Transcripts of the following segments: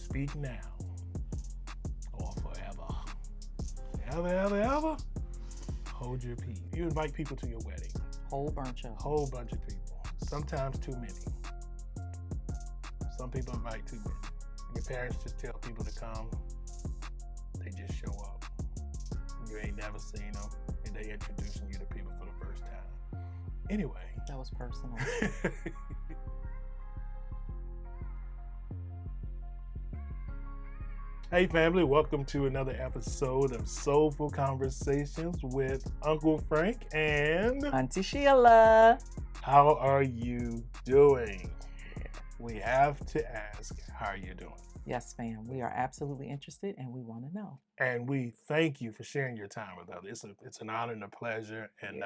Speak now or forever. Ever. Hold your peace. You invite people to your wedding. Whole bunch of Whole bunch of people. Sometimes too many. Some people invite too many. Your parents just tell people to come. They just show up. You ain't never seen them, and they introducing you to people for the first time. Anyway. That was personal. Hey family, welcome to another episode of Soulful Conversations with Uncle Frank and Auntie Sheila. how are you doing? We have to ask, how are you doing? Yes, fam. We are absolutely interested and we want to know. And we thank you for sharing your time with us. It's an honor and a pleasure. And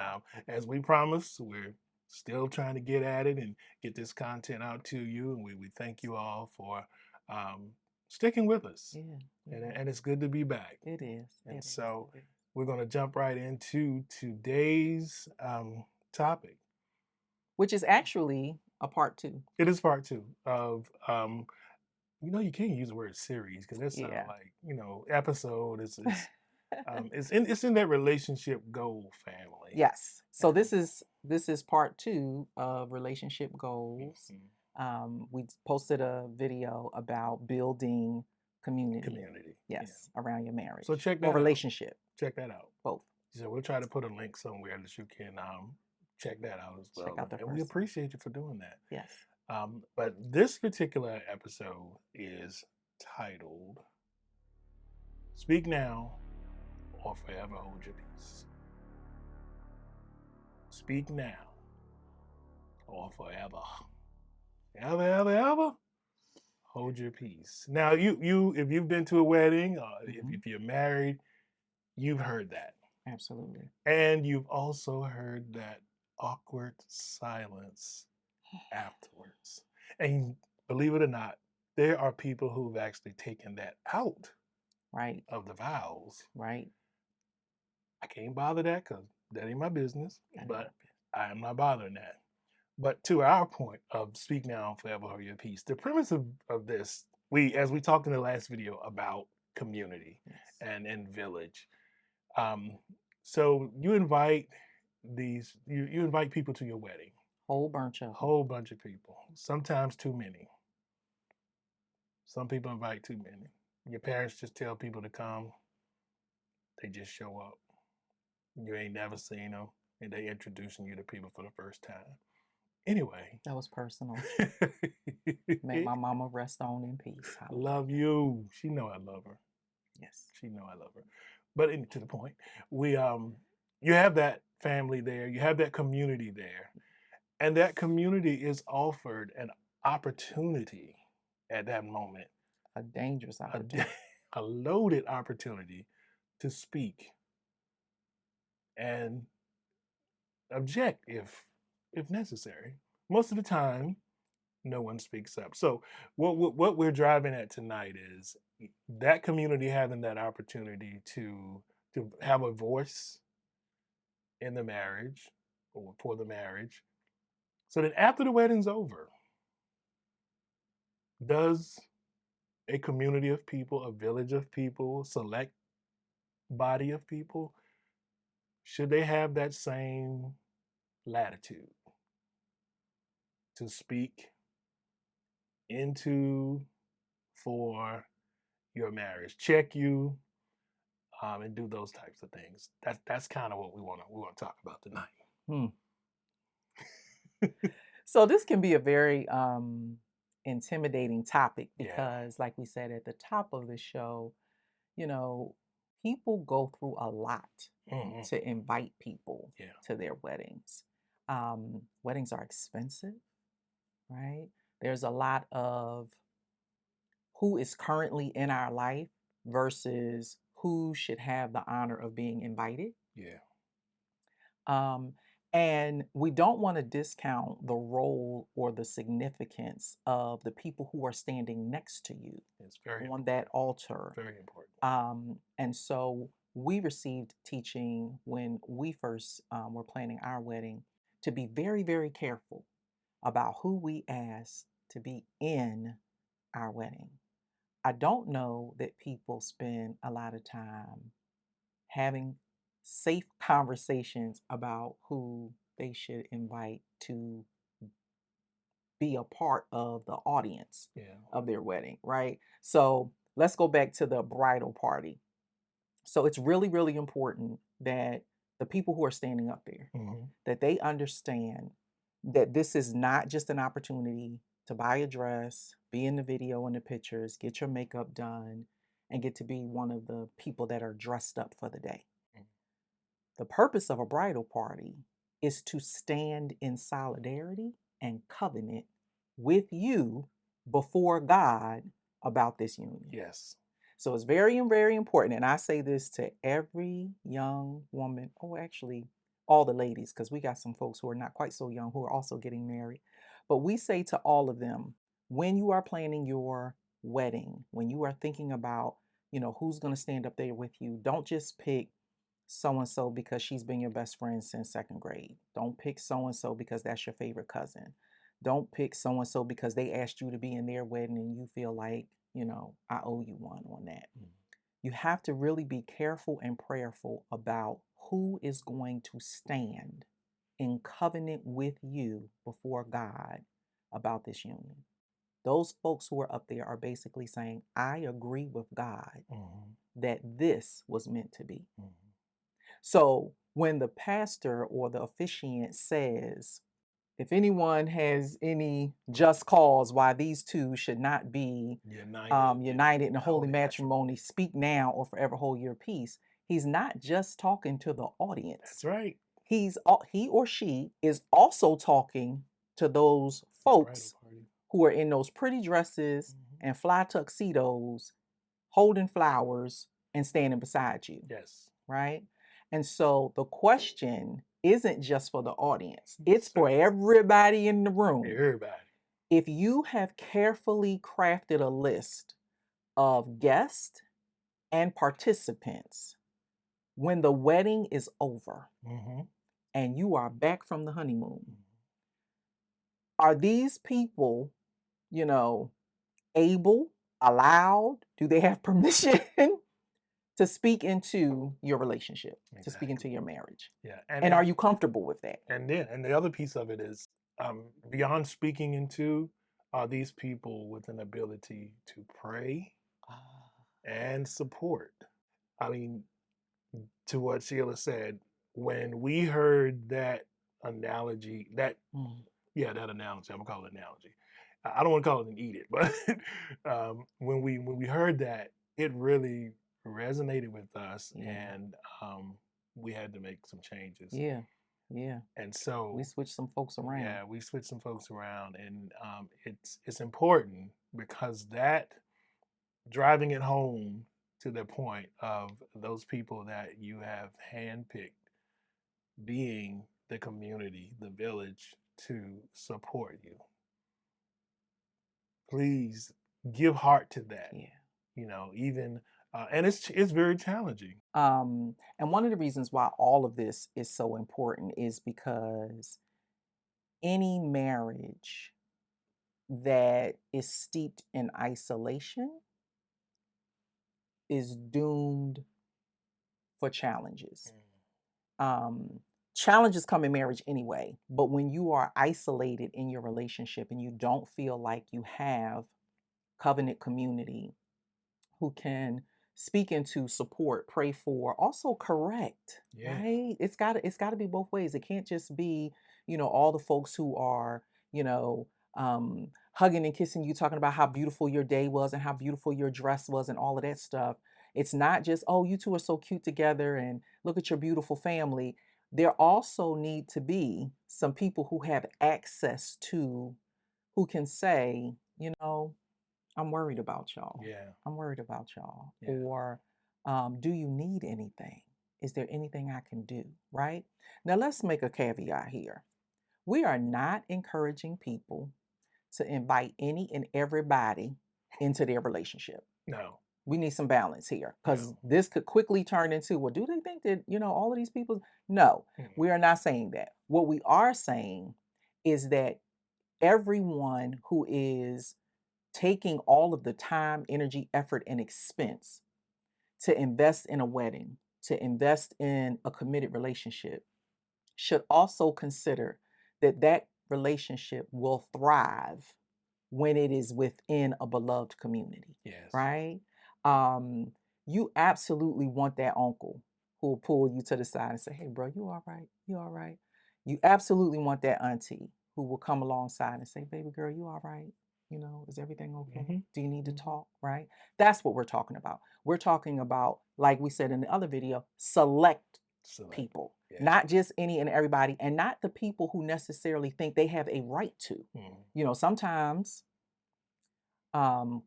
as we promised, we're still trying to get at it and get this content out to you. And we thank you all for sticking with us. Yeah. And it's good to be back. It is. And so we're going to jump right into today's topic, which is actually a part 2. It is part 2 of, you can't use the word series because that sounds like, episode. It's in that relationship goal family. Yes. So this is part 2 of relationship goals. Mm-hmm. We posted a video about building community. Yes, around your marriage. So check that or relationship. Out. Check that out. Both. So we'll try to put a link somewhere that you can check that out as well. Check out and we appreciate you for doing that. Yes. But this particular episode is titled Speak Now or Forever Hold Your Peace. Speak now or forever. Ever hold your peace. Now you if you've been to a wedding or if you're married, you've heard that. Absolutely. And you've also heard that awkward silence afterwards. And believe it or not, there are people who've actually taken that out of the vows. Right. I can't bother that because that ain't my business, but I am not bothering that. But to our point of speak now, forever hold your peace, the premise of this, as we talked in the last video about community and village. So you invite you invite people to your wedding. Whole bunch of people. Sometimes too many. Some people invite too many. Your parents just tell people to come. They just show up. You ain't never seen them, and they introducing you to people for the first time. Anyway. That was personal. May my mama rest on in peace. Love you. She know I love her. Yes. She know I love her. But to the point, you have that family there. You have that community there. And that community is offered an opportunity at that moment. A dangerous opportunity. A loaded opportunity to speak and object if necessary. Most of the time, no one speaks up. So what we're driving at tonight is that community having that opportunity to have a voice in the marriage or for the marriage. So that after the wedding's over, does a community of people, a village of people, select body of people, should they have that same latitude to speak into for your marriage, check you, and do those types of things? That's kind of what we want to talk about tonight. So this can be a very intimidating topic because, like we said at the top of the show, people go through a lot to invite people to their weddings. Weddings are expensive, right? There's a lot of who is currently in our life versus who should have the honor of being invited. And we don't want to discount the role or the significance of the people who are standing next to you on that altar. Very important. And so we received teaching when we first were planning our wedding to be very, very careful about who we ask to be in our wedding. I don't know that people spend a lot of time having safe conversations about who they should invite to be a part of the audience of their wedding, right? So let's go back to the bridal party. So it's really, really important that the people who are standing up there, that they understand that this is not just an opportunity to buy a dress, be in the video and the pictures, get your makeup done, and get to be one of the people that are dressed up for the day. The purpose of a bridal party is to stand in solidarity and covenant with you before God about this union. Yes. So it's very, very important. And I say this to every young woman, or actually all the ladies, because we got some folks who are not quite so young who are also getting married. But we say to all of them, when you are planning your wedding, when you are thinking about, who's going to stand up there with you, don't just pick so and so because she's been your best friend since second grade. Don't pick so and so because that's your favorite cousin. Don't pick so and so because they asked you to be in their wedding and you feel like, I owe you one on that. You have to really be careful and prayerful about who is going to stand in covenant with you before God about this union. Those folks who are up there are basically saying, I agree with God that this was meant to be. So when the pastor or the officiant says, if anyone has any just cause why these two should not be united in a holy matrimony, speak now or forever hold your peace, he's not just talking to the audience. That's right. He or she is also talking to those folks who are in those pretty dresses and fly tuxedos, holding flowers and standing beside you. Yes. Right? And so the question isn't just for the audience, it's for everybody in the room. Everybody. If you have carefully crafted a list of guests and participants, when the wedding is over and you are back from the honeymoon, are these people, able, allowed? Do they have permission to speak into your relationship, to speak into your marriage? Yeah. And are you comfortable with that? And the other piece of it is beyond speaking into, are these people with an ability to pray and support? I mean, to what Sheila said, when we heard that analogy, that analogy, I'm gonna call it analogy. I don't want to call it an eat it, but when we heard that, it really resonated with us, and we had to make some changes. Yeah. And so we switched some folks around. Yeah, we switched some folks around, and it's important because that driving it home to the point of those people that you have handpicked being the community, the village to support you. Please give heart to that. Yeah. Even and it's very challenging. And one of the reasons why all of this is so important is because any marriage that is steeped in isolation is doomed for challenges. Challenges come in marriage anyway, but when you are isolated in your relationship and you don't feel like you have covenant community who can speak into, support, pray for, also correct, right? It's got to be both ways. It can't just be, all the folks who are, hugging and kissing you, talking about how beautiful your day was and how beautiful your dress was and all of that stuff. It's not just, oh, you two are so cute together and look at your beautiful family. There also need to be some people who have access to, who can say, I'm worried about y'all. Yeah. I'm worried about y'all. Yeah. Or do you need anything? Is there anything I can do? Right? Now, let's make a caveat here. We are not encouraging people to invite any and everybody into their relationship. No. We need some balance here because this could quickly turn into, well, do they think that, all of these people? No, we are not saying that. What we are saying is that everyone who is taking all of the time, energy, effort, and expense to invest in a wedding, to invest in a committed relationship, should also consider that that relationship will thrive when it is within a beloved community, Yes. right? Um, you absolutely want that uncle who will pull you to the side and say, "Hey, bro, you all right? You all right?" You absolutely want that auntie who will come alongside and say, "Baby girl, you all right? You know, is everything okay? Hmm. Do you need to Hmm. talk?" Right? That's what we're talking about. We're talking about, like we said in the other video, select Select. people, Yeah. not just any and everybody, and not the people who necessarily think they have a right to. Mhm. You know, sometimes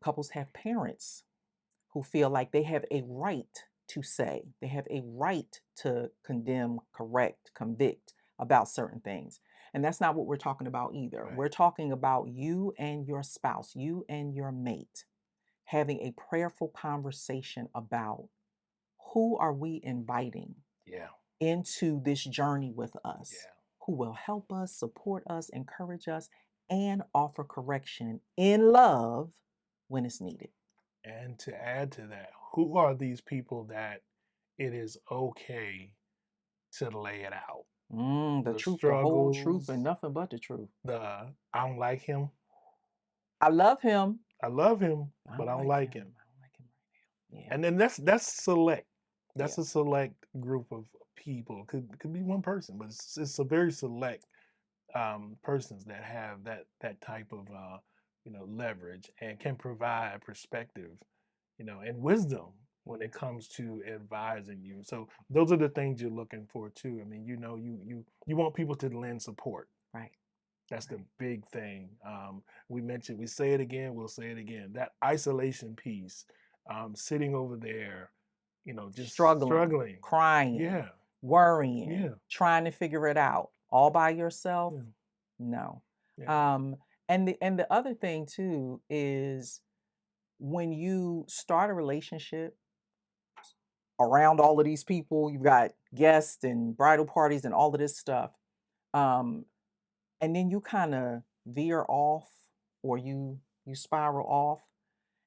couples have parents who feel like they have a right to say, they have a right to condemn, correct, convict about certain things. And that's not what we're talking about either. Right. We're talking about you and your spouse, you and your mate having a prayerful conversation about who are we inviting Yeah. into this journey with us, Yeah. who will help us, support us, encourage us, and offer correction in love when it's needed. And to add to that, who are these people that it is okay to lay it out? The The truth, the whole truth, and struggles, nothing but the truth. the I don't like him. I love him. I love him, I but don't I don't like like him. him. I don't like him right now. And then that's select. Yeah, That's a select group of people. Could be one person, but it's a very select persons that have that type of leverage and can provide perspective, and wisdom when it comes to advising you. So those are the things you're looking for too. I mean, you want people to lend support. yeah. Right. That's the Right. big thing. We mentioned, we say it again, we'll say it again. That isolation piece, sitting over there, just Struggling, struggling. crying, Yeah, worrying, yeah, trying to figure it out all by yourself. yeah, No. yeah, Um, and the other thing too is when you start a relationship around all of these people, you've got guests and bridal parties and all of this stuff. Um, and then you kind of veer off or you spiral off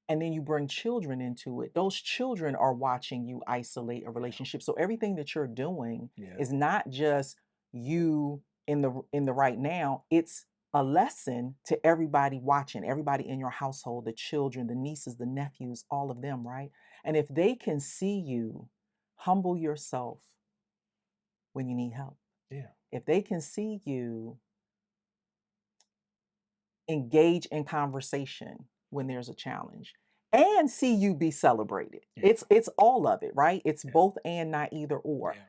and then you bring children into it. Those children are watching you isolate a yeah, relationship. So everything that you're doing yeah, is not just you in the right now, it's a lesson to everybody watching, everybody in your household, the children, the nieces, the nephews, all of them, right? And if they can see you humble yourself when you need help, yeah, if they can see you engage in conversation when there's a challenge and see you be celebrated. yeah, It's all of it, right? It's yeah, both and not either or. yeah.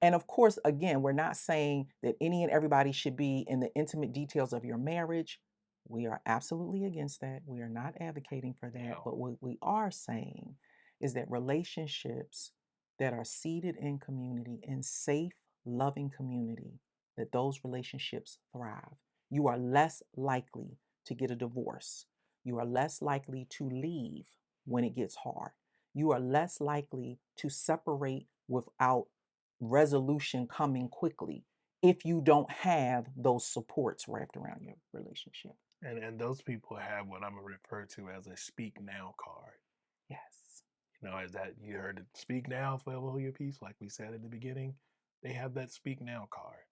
And of course, again, we're not saying that any and everybody should be in the intimate details of your marriage. We are absolutely against that. We are not advocating for that. No, But what we are saying is that relationships that are seated in community, in safe, loving community, that those relationships thrive. You are less likely to get a divorce. You are less likely to leave when it gets hard. You are less likely to separate without resolution coming quickly if you don't have those supports wrapped around your relationship. and those people have what I'm gonna refer to as a speak now card. Yes. Is that you heard it, speak now, forever hold your peace, like we said at the beginning. They have that speak now card.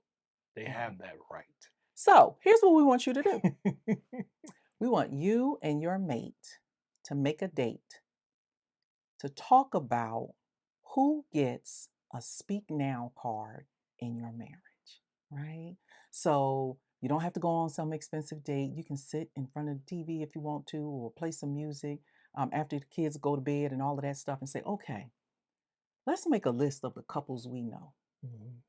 They Mhm. have that right. So here's what we want you to do. We want you and your mate to make a date to talk about who gets a speak now card in your marriage, right? So you don't have to go on some expensive date. You can sit in front of the TV if you want to, or play some music after the kids go to bed and all of that stuff and say, okay, let's make a list of the couples we know. Mhm,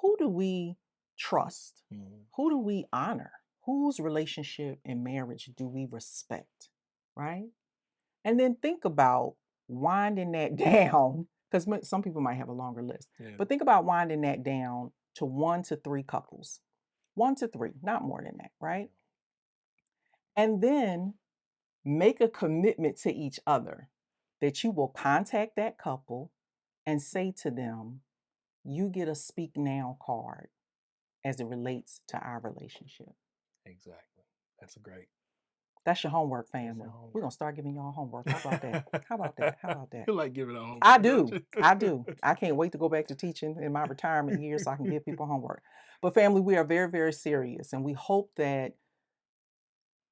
Who do we trust? mhm. Who do we honor? Whose relationship and marriage do we respect? Right? And then think about winding that down, because some people might have a longer list, Yeah, but think about winding that down to 1 to 3 couples. 1 to 3, not more than that, yeah, right? And then make a commitment to each other that you will contact that couple and say to them, you get a speak now card as it relates to our relationship. exactly. That's great. That's your homework, family. We're going to start giving y'all homework. How about that? How about that? How about that? You like giving out homework. I do. I do. I can't wait to go back to teaching in my retirement years so I can give people homework. But family, we are very, very serious. And we hope that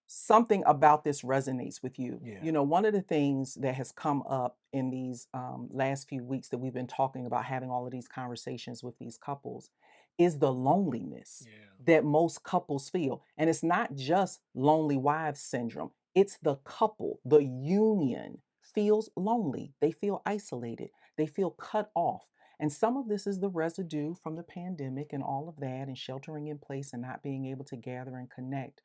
something about this resonates with you. Yeah. You know, one of the things that has come up in these last few weeks that we've been talking about, having all of these conversations with these couples, is the loneliness that most couples feel. And it's not just lonely wives syndrome. It's the couple, the union feels lonely. They feel isolated. They feel cut off. And some of this is the residue from the pandemic and all of that and sheltering in place and not being able to gather and connect.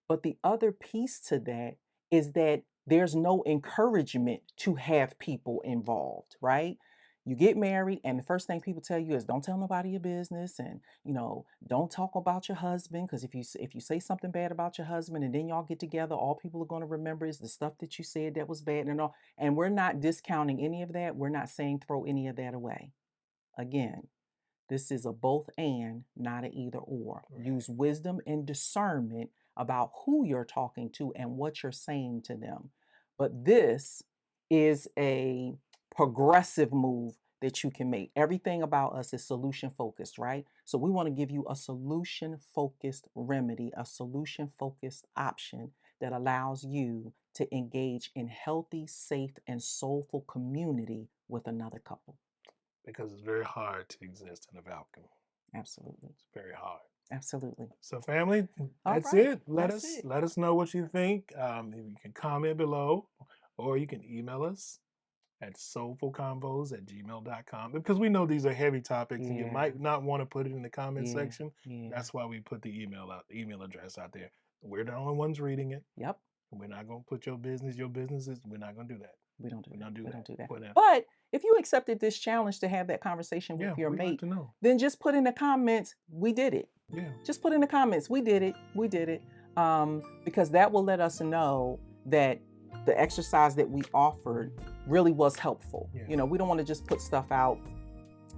But the other piece to that is that there's no encouragement to have people involved, right? You get married, and the first thing people tell you is don't tell nobody your business, and don't talk about your husband, because if you say something bad about your husband, and then y'all get together, all people are going to remember is the stuff that you said that was bad and all. And we're not discounting any of that. We're not saying throw any of that away. Again, this is a both and, not an either or. Right. Use wisdom and discernment about who you're talking to and what you're saying to them. But this is a progressive move that you can make. Everything about us is solution focused, right? So we want to give you a solution focused remedy, a solution focused option that allows you to engage in healthy, safe, and soulful community with another couple. Because it's very hard to exist in a vacuum. Absolutely. It's very hard. Absolutely. So family, that's right. it. Let us know what you think. You can comment below, or you can email us at soulfulconvos@gmail.com, because we know these are heavy topics and you might not want to put it in the comment section. That's why we put the email address out there. We're the only ones reading it. Yep. We're not going to put your businesses. We're not going to do that. We don't do that. Whatever. But if you accepted this challenge to have that conversation with your mate, then just put in the comments, we did it. Yeah. Just put in the comments, we did it. We did it. Because that will let us know that the exercise that we offered really was helpful. Yeah. We don't want to just put stuff out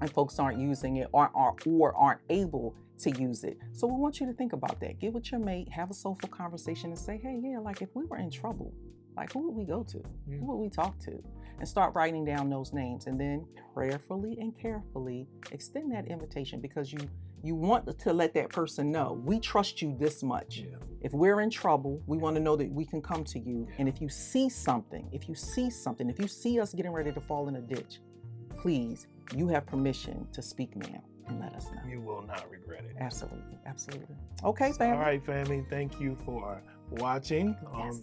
and folks aren't using it or aren't able to use it. So we want you to think about that. Get with your mate, have a soulful conversation and say, hey, like if we were in trouble, like who would we go to? Who would we talk to? And start writing down those names, and then prayerfully and carefully extend that invitation, because you want to let that person know, we trust you this much. If we're in trouble, we want to know that we can come to you. And if you see something, if you see us getting ready to fall in a ditch, please, you have permission to speak now and let us know. You will not regret it. Absolutely. Absolutely. Okay, family. All right, family. Thank you for watching on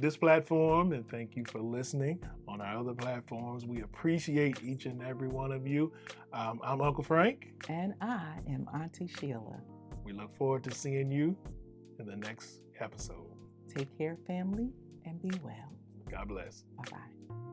this platform, and thank you for listening on our other platforms. We appreciate each and every one of you. I'm Uncle Frank. And I am Auntie Sheila. We look forward to seeing you in the next episode. Take care, family, and be well. God bless. Bye-bye.